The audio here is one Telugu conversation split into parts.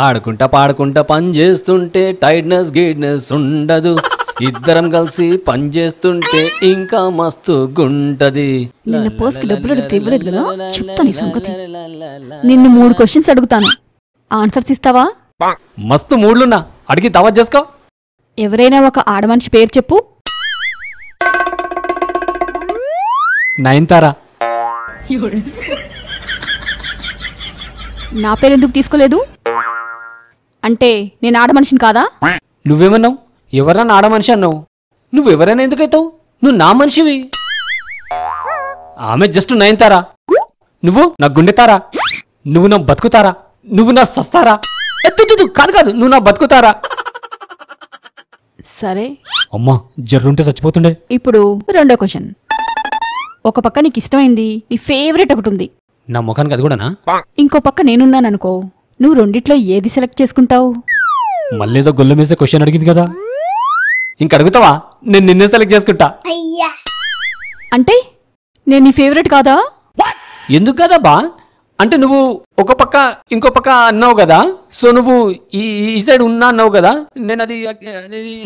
ఆడుకుంటా పాడుకుంటా పని చేస్తుంటే టైట్నెస్ గీడ్నెస్ ఉండదు, ఇద్దరం కలిసి పని చేస్తుంటే ఇంకా మస్తు గుంటది. నిన్న పోస్ట్కి డబ్బులు అడిగితే ఇవ్వలేదు కదా, చెప్తాను ఈ సంగతి. నిన్ను 3 క్వశ్చన్స్ అడుగుతాను, ఆన్సర్స్ ఇస్తావా? మస్తు మూడ్లున్నా, అడిగి దావత్ చేసుకో. ఎవరైనా ఒక ఆడమనిషి పేరు చెప్పు. నయనతార. నా పేరెందుకు తీసుకోలేదు? అంటే నేను ఆడమనిషిని కాదా? నువ్వేమన్నావు? ఎవరన్నా ఆడమనిషి అన్నావు. నువ్వెవరైనా ఎందుకైతావు? నువ్వు నా మనిషివి. ఆమె జస్ట్ నయనతారా, నువ్వు నా గుండెతారా, నువ్వు నా బతుకుతారా, నువ్వు నా సస్తారా. ఎత్తు కాదు కాదు, నువ్వు నా బతుకుతారా. సరే అమ్మా, జర్రుంటే చచ్చిపోతుండే. ఇప్పుడు 2వ క్వశ్చన్. ఒక పక్క నీకు ఇష్టమైంది, నీ ఫేవరెట్ ఒకటి ఉంది, నా ముఖానికి అది కూడానా? ఇంకో పక్క నేనున్నాననుకో, నువ్వు రెండిట్లో ఏది సెలెక్ట్ చేసుకుంటావు? మళ్ళేదో గొల్లు మీసే క్వశ్చన్ అడిగింది కదా, ఇంక అడుగుతావా? నేను నిన్నే సెలెక్ట్ చేసుకుంటా. అంటే నేను నీ ఫేవరెట్ కాదా? ఎందుకు కదా బా? అంటే నువ్వు ఒక పక్క ఇంకో పక్క అన్నావు కదా, సో నువ్వు ఈ సైడ్ ఉన్నా అన్నావు కదా, నేను అది.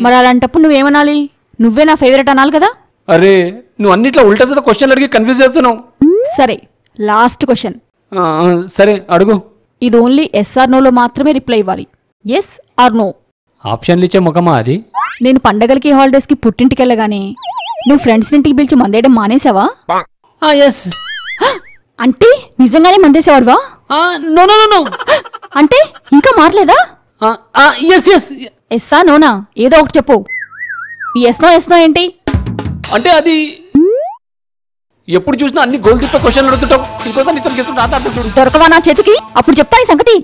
మరి అలాంటప్పుడు నువ్వేమనాలి? నువ్వే నా ఫేవరెట్ అనాలి కదా. అరే, నువ్వు అన్నిట్లో ఉల్టా సదా క్వశ్చన్ అడిగి కన్ఫ్యూజ్ చేస్తున్నావు. సరే, లాస్ట్ క్వశ్చన్. సరే అడుగు. ఇది ఓన్లీ ఎస్ ఆర్ నోలో మాత్రమే రిప్లై ఇవ్వాలి. Yes or no. ఆప్షన్లు ఇచ్చే ముఖమా అది? నేను పండగలకి హాలిడేస్కి పుట్టింటికి వెళ్ళగానే నువ్వు ఫ్రెండ్స్ ఇంటికి పిలిచి మందేయడం మానేసావా? ఎస్. అంటే నిజంగానే మందేసేవాడువా? No no no. అంటే ఇంకా మారలేదా? Yes yes. ఎస్సా నోనా ఏదో ఒకటి చెప్పు. ఈ ఎస్నో ఎస్నో ఏంటి? అంటే అది ఎప్పుడు చూసినా అన్ని గోల్ తిప్పే క్వశ్చన్లు అడుగుతుంటావు. ఇంకోసారి నీతో చూడు. దొరకవా నా చేతికి? అప్పుడు చెప్తా ఈ సంగతి.